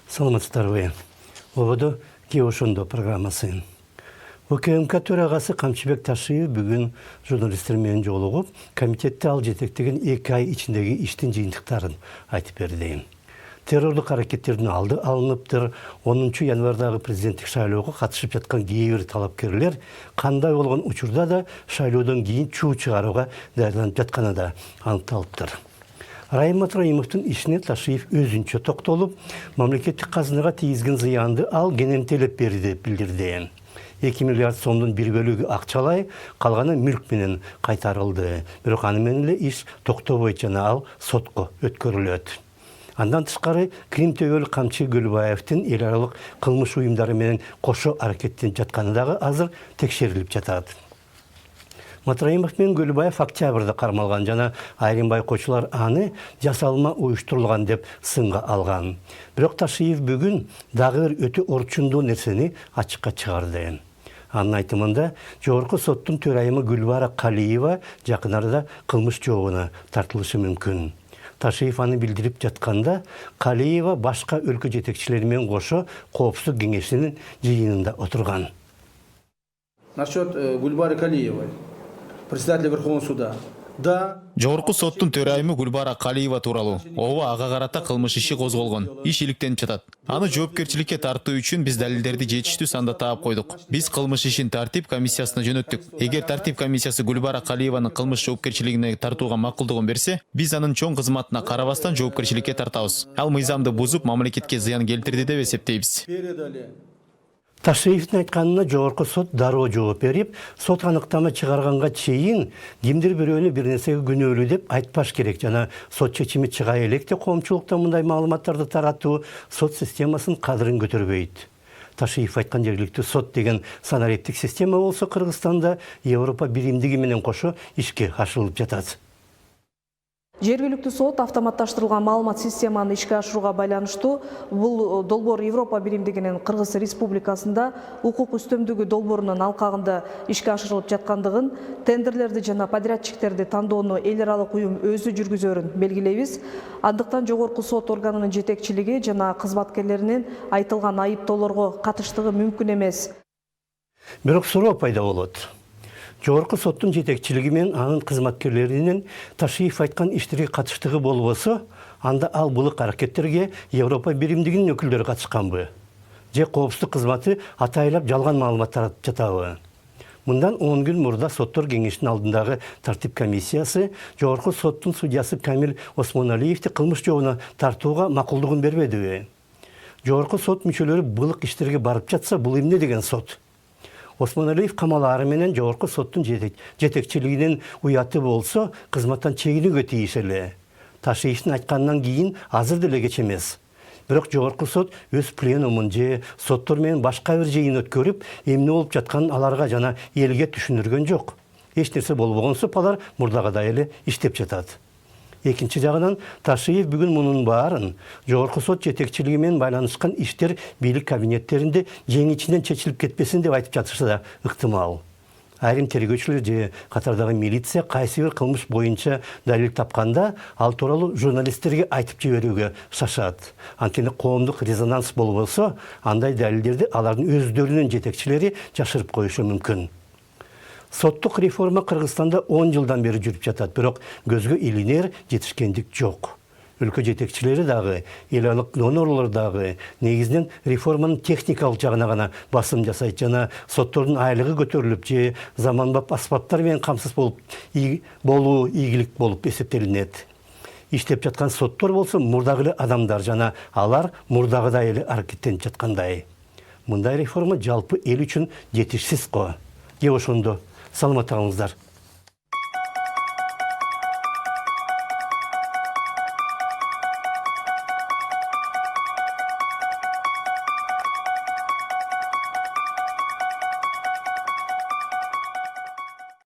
Саламатсыздарбы. Ободу Киошондо программасы. ОКМК төрағасы Камчыбек Ташиев бүгін журналистермен жолығып, комитетте ал жетектеген 2 ай içindегі иштин жыйынтыктарын айтып берди. Террорлық аракеттердин алды алыныптыр. 10 январдағы президенттик шайлоого катышып жаткан кейбир талапкерлер кандай болгон учурда да шайлоодон кийин чуу чыгарууга даярданып жатканы да аныкталыптыр. Раймат Раимовтың ишине Ташиев өзүнчө токтолуп, мамлекеттик казынага тийизген зыянды ал кенентелеп берди деп билдирди. 2 миллиард сомдун 1 бөлүгү акчалай, калганы мүлк менен кайтарылды. Бирок аны менен эле иш токтобойт жана ал сотко өткөрүлөт. Андан тышкары Крим төбөлүк Камчы Гүлбаевдин эл аралык кылмыш уюмдары менен кошо аракеттенип жатканы дагы азыр текшерилип жатат. Матраимов мен Гүлбаев октябрда кармалган жана айрым байкоочулар аны жасалма уюштурулган деп сынга алган. Бирок Ташиев бүгүн дагы бир өтө орчундуу нерсени ачыкка чыгарды. Анын айтымында жогорку соттун төрайымы Гүлбара Калиева жакын арада кылмыш жообуна тартылышы мүмкүн. Ташиев аны билдирип жатканда Калиева башка өлкө жетекчилери менен кошо коопсуздук кеңешинин жыйынында отурган. Насчет Гульбары Калиевой, председателя Верховного суда. Да. Жогорку соттун төрайымы Гүлбара Калиева тууралуу ооба ага карата кылмыш иши козголгон. Иш иликтенип жатат. Аны жоопкерчиликке тартуу үчүн биз далилдерди жетиштүү санда таап койдук. Биз кылмыш ишин тартип комиссиясына жөнөттүк. Эгер тартип комиссиясы Гүлбара Калиеванын кылмыш жоопкерчилигине тартууга макулдугун берсе, биз анын чоң кызматына карабастан жоопкерчиликке тартабыз. Ал мыйзамды бузуп, мамлекетке зыян келтирди деп эсептейбиз. Ташиевдин айтканына жогорку сот дароо жооп берип, сот аныктама чыгарганга чейин кимдир бирөөнү бир нерсеге күнөөлүү деп айтпаш керек жана сот чечими чыга элек деп коомчулукта мындай маалыматтарды таратуу сот системасынын кадырын көтөрбөйт. Ташиев айткан жергиликтүү сот деген санариптик система болсо Кыргызстанда Европа биримдиги менен кошо ишке ашырылып жатат. Жергиликтүү сот автоматташтырылган маалымат системаны ишке ашырууга байланыштуу бул долбоор Европа биримдигинин Кыргыз Республикасында укук үстөмдүгү долбоорунун алкагында ишке ашырылып жаткандыгын, тендерлерди жана подрядчиктерди тандоону эл аралык уюм өзү жүргүзөрүн белгилейбиз. Андыктан жогорку сот органынын жетекчилиги жана кызматкерлеринин айтылган айыптоолорго катыштыгы мүмкүн эмес. Бирок суроо пайда болот. Жогорку соттун жетекчилиги менен анын кызматкерлеринин Ташиев айткан иштерге катыштыгы болбосо, анда ал булык аракеттерге Европа биримдигинин өкүлдөрү катышканбы? Же коопсуздук кызматы атайлап жалган маалымат таратып жатабы? Мындан 10 күн мурда соттор кеңешинин алдындагы тартип комиссиясы жогорку соттун судьясы Камил Осмоналиевди кылмыш жообуна тартууга макулдугун бербедиби? Жогорку сот мүчөлөрү булык иштерге барып жатса, бул эмне деген сот? Осмоналиев камалары менен жогорку соттун жетекчилигинин уяты болсо, кызматтан чегинүүгө тийиш эле. Ташиевдин айтканынан кийин азыр деле кеч эмес. Бирок жогорку сот өз пленумун же соттор менен башка бир жыйын өткөрүп, эмне болуп жатканын аларга жана элге түшүндүргөн жок. Эч нерсе болбогонсуп алар мурдагыдай эле иштеп жатат. Экинчи жагынан Ташиев бүгүн мунун баарын жогорку сот жетекчилиги менен байланышкан иштер бийлик кабинеттеринде жеңичинен чечилип кетпесин деп айтып жатышы да ыктымал. Айрым тергөөчүлөр же катардагы милиция кайсы бир кылмыш боюнча далил тапканда ал тууралуу журналисттерге айтып жиберүүгө шашат. Анткени коомдук резонанс болбосо, андай далилдерди алардын өздөрүнүн жетекчилери жашырып коюшу мүмкүн. Соттук реформа Кыргызстанда 10 жылдан бери жүрүп жатат, бирок көзгө илинер жетишкендик жок. Өлкө жетекчилери дагы, эл аралык донорлор дагы негизинен реформанын техникалык жагына гана басым жасайт жана соттордун айлыгы көтөрүлүп же заманбап аспаптар менен камсыз болуу ийгилик болуп эсептелинет. Иштеп жаткан соттор болсо мурдагы эле адамдар жана алар мурдагыдай эле аракеттенип жаткандай. Мындай реформа жалпы эл үчүн жетишсиз го. Же ошондо саламат калыңыздар.